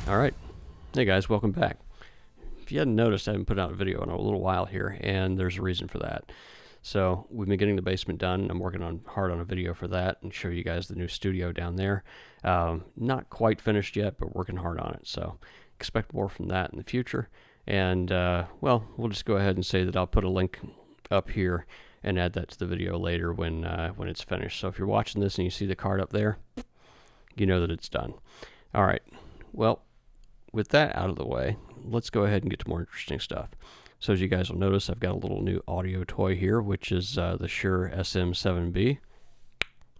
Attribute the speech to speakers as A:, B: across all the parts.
A: All right. Hey guys, welcome back. If you hadn't noticed, I haven't put out a video in a little while here, and there's a reason for that. So we've been getting the basement done. I'm working hard on a video for that and show you guys the new studio down there. Not quite finished yet, but working hard on it. So expect more from that in the future. And well, we'll just go ahead and say that I'll put a link up here and add that to the video later when it's finished. So if you're watching this and you see the card up there, you know that it's done. All right. Well, with that out of the way, let's go ahead and get to more interesting stuff. So as you guys will notice, I've got a little new audio toy here, which is the Shure SM7B.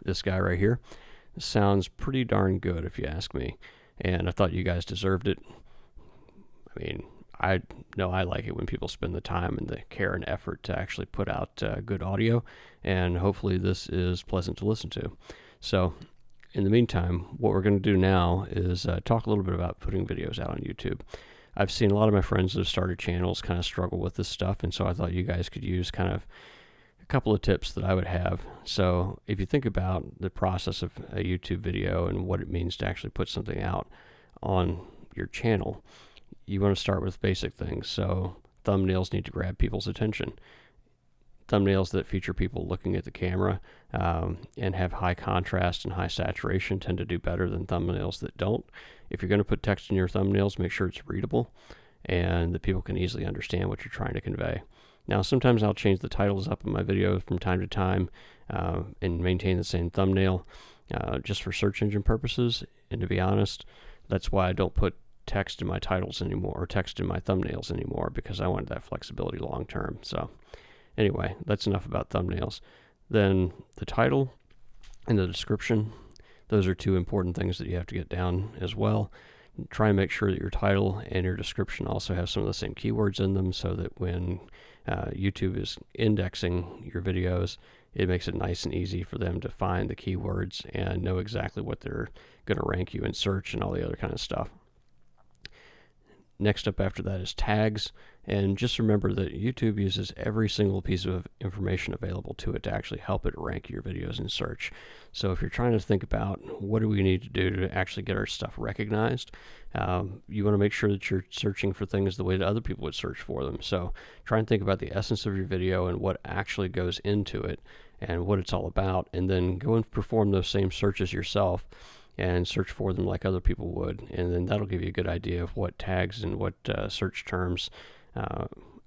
A: This guy right here. It sounds pretty darn good if you ask me. And I thought you guys deserved it. I mean, I know I like it when people spend the time and the care and effort to actually put out good audio. And hopefully this is pleasant to listen to. So in the meantime, what we're going to do now is talk a little bit about putting videos out on YouTube. I've seen a lot of my friends that have started channels kind of struggle with this stuff, and so I thought you guys could use kind of a couple of tips that I would have. So if you think about the process of a YouTube video and what it means to actually put something out on your channel, you want to start with basic things. So thumbnails need to grab people's attention. Thumbnails that feature people looking at the camera and have high contrast and high saturation tend to do better than thumbnails that don't. If you're going to put text in your thumbnails, make sure it's readable and that people can easily understand what you're trying to convey. Now, sometimes I'll change the titles up in my videos from time to time and maintain the same thumbnail just for search engine purposes. And to be honest, that's why I don't put text in my titles anymore or text in my thumbnails anymore, because I wanted that flexibility long term. So anyway, that's enough about thumbnails. Then the title and the description, those are two important things that you have to get down as well. Try and make sure that your title and your description also have some of the same keywords in them, so that when YouTube is indexing your videos, it makes it nice and easy for them to find the keywords and know exactly what they're going to rank you in search and all the other kind of stuff. Next up after that is tags, and just remember that YouTube uses every single piece of information available to it to actually help it rank your videos in search. So if you're trying to think about what do we need to do to actually get our stuff recognized, you want to make sure that you're searching for things the way that other people would search for them. So try and think about the essence of your video and what actually goes into it and what it's all about, and then go and perform those same searches yourself and search for them like other people would, and then that'll give you a good idea of what tags and what search terms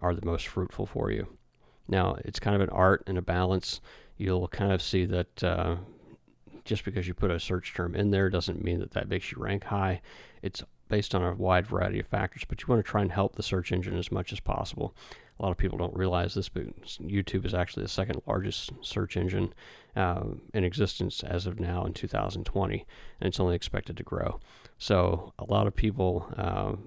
A: are the most fruitful for you. Now, it's kind of an art and a balance. You'll kind of see that just because you put a search term in there doesn't mean that that makes you rank high. It's based on a wide variety of factors, but you want to try and help the search engine as much as possible. A lot of people don't realize this, but YouTube is actually the second largest search engine in existence as of now in 2020, and it's only expected to grow. So a lot of people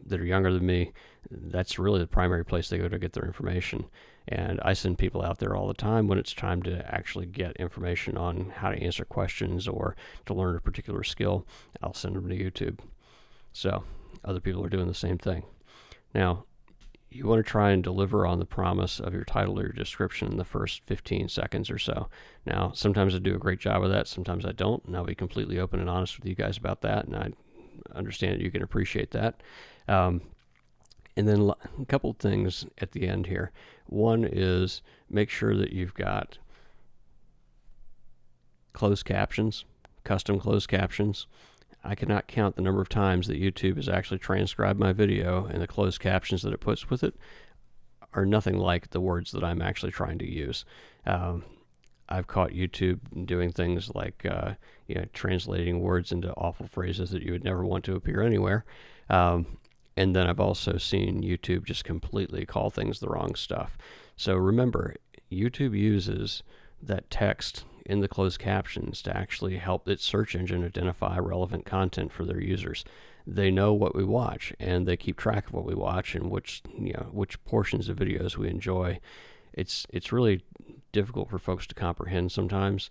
A: that are younger than me, that's really the primary place they go to get their information. And I send people out there all the time when it's time to actually get information on how to answer questions or to learn a particular skill. I'll send them to YouTube. So other people are doing the same thing. Now, you want to try and deliver on the promise of your title or your description in the first 15 seconds or so. Now, sometimes I do a great job of that, sometimes I don't, and I'll be completely open and honest with you guys about that, and I understand that you can appreciate that. And then a couple things at the end here. One is make sure that you've got closed captions, custom closed captions. I cannot count the number of times that YouTube has actually transcribed my video, and the closed captions that it puts with it are nothing like the words that I'm actually trying to use. I've caught YouTube doing things like translating words into awful phrases that you would never want to appear anywhere. And then I've also seen YouTube just completely call things the wrong stuff. So remember, YouTube uses that text in the closed captions to actually help its search engine identify relevant content for their users. They know what we watch, and they keep track of what we watch and which portions of videos we enjoy. It's really difficult for folks to comprehend sometimes,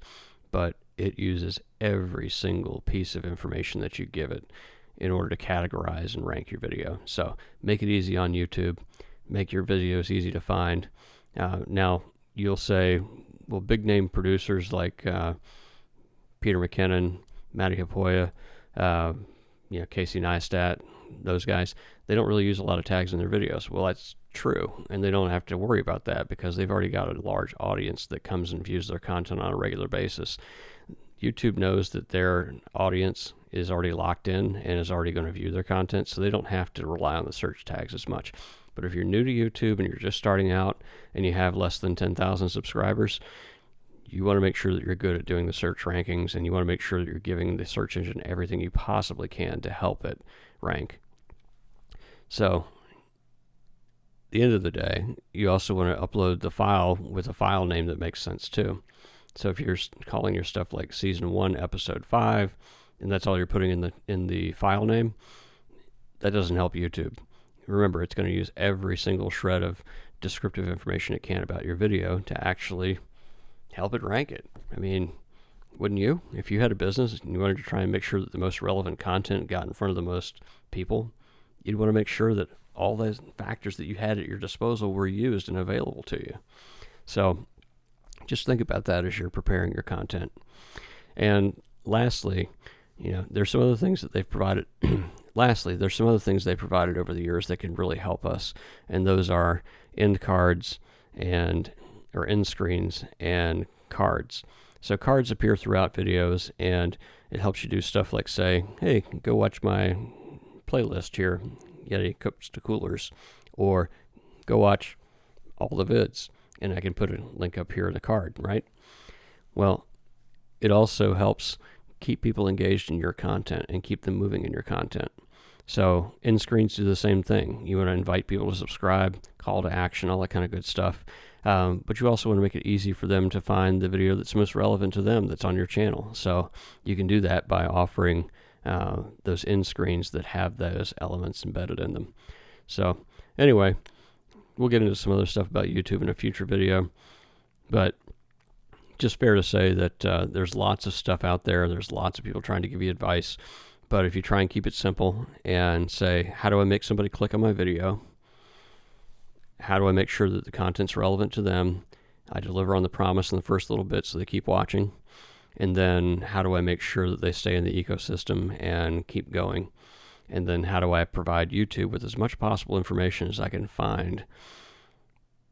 A: but it uses every single piece of information that you give it in order to categorize and rank your video. So make it easy on YouTube. Make your videos easy to find. Now, you'll say, well, big name producers like Peter McKinnon, Matty Hapoya, Casey Neistat, those guys, they don't really use a lot of tags in their videos. Well, that's true, and they don't have to worry about that because they've already got a large audience that comes and views their content on a regular basis. YouTube knows that their audience is already locked in and is already going to view their content, so they don't have to rely on the search tags as much. But if you're new to YouTube and you're just starting out and you have less than 10,000 subscribers, you want to make sure that you're good at doing the search rankings, and you want to make sure that you're giving the search engine everything you possibly can to help it rank. So at the end of the day, you also want to upload the file with a file name that makes sense too. So if you're calling your stuff like Season 1, Episode 5, and that's all you're putting in the file name, that doesn't help YouTube. Remember, it's going to use every single shred of descriptive information it can about your video to actually help it rank it. I mean, wouldn't you? If you had a business and you wanted to try and make sure that the most relevant content got in front of the most people, you'd want to make sure that all those factors that you had at your disposal were used and available to you. So just think about that as you're preparing your content. And lastly, there's some other things that they've provided. There's some other things they provided over the years that can really help us, and those are end cards or end screens and cards. So cards appear throughout videos, and it helps you do stuff like say, hey, go watch my playlist here, Yeti Cups to Coolers, or go watch all the vids, and I can put a link up here in the card, right? Well, it also helps keep people engaged in your content and keep them moving in your content. So end screens do the same thing. You want to invite people to subscribe, call to action, all that kind of good stuff. But you also want to make it easy for them to find the video that's most relevant to them that's on your channel. So you can do that by offering those end screens that have those elements embedded in them. So anyway, we'll get into some other stuff about YouTube in a future video, but just fair to say that there's lots of stuff out there. There's lots of people trying to give you advice. But if you try and keep it simple and say, how do I make somebody click on my video? How do I make sure that the content's relevant to them? I deliver on the promise in the first little bit so they keep watching. And then how do I make sure that they stay in the ecosystem and keep going? And then how do I provide YouTube with as much possible information as I can find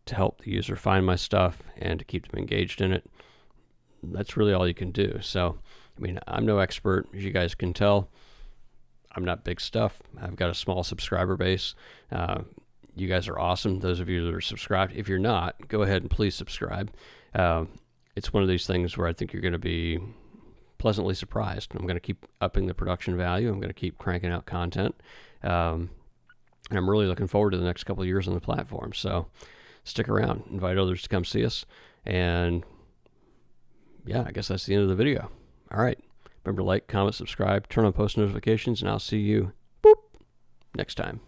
A: to help the user find my stuff and to keep them engaged in it? That's really all you can do. So, I'm no expert, as you guys can tell. I'm not big stuff. I've got a small subscriber base. You guys are awesome, those of you that are subscribed. If you're not, go ahead and please subscribe. It's one of these things where I think you're going to be pleasantly surprised. I'm going to keep upping the production value. I'm going to keep cranking out content. And I'm really looking forward to the next couple of years on the platform. So stick around. Invite others to come see us. And yeah, I guess that's the end of the video. All right. Remember to like, comment, subscribe, turn on post notifications, and I'll see you next time.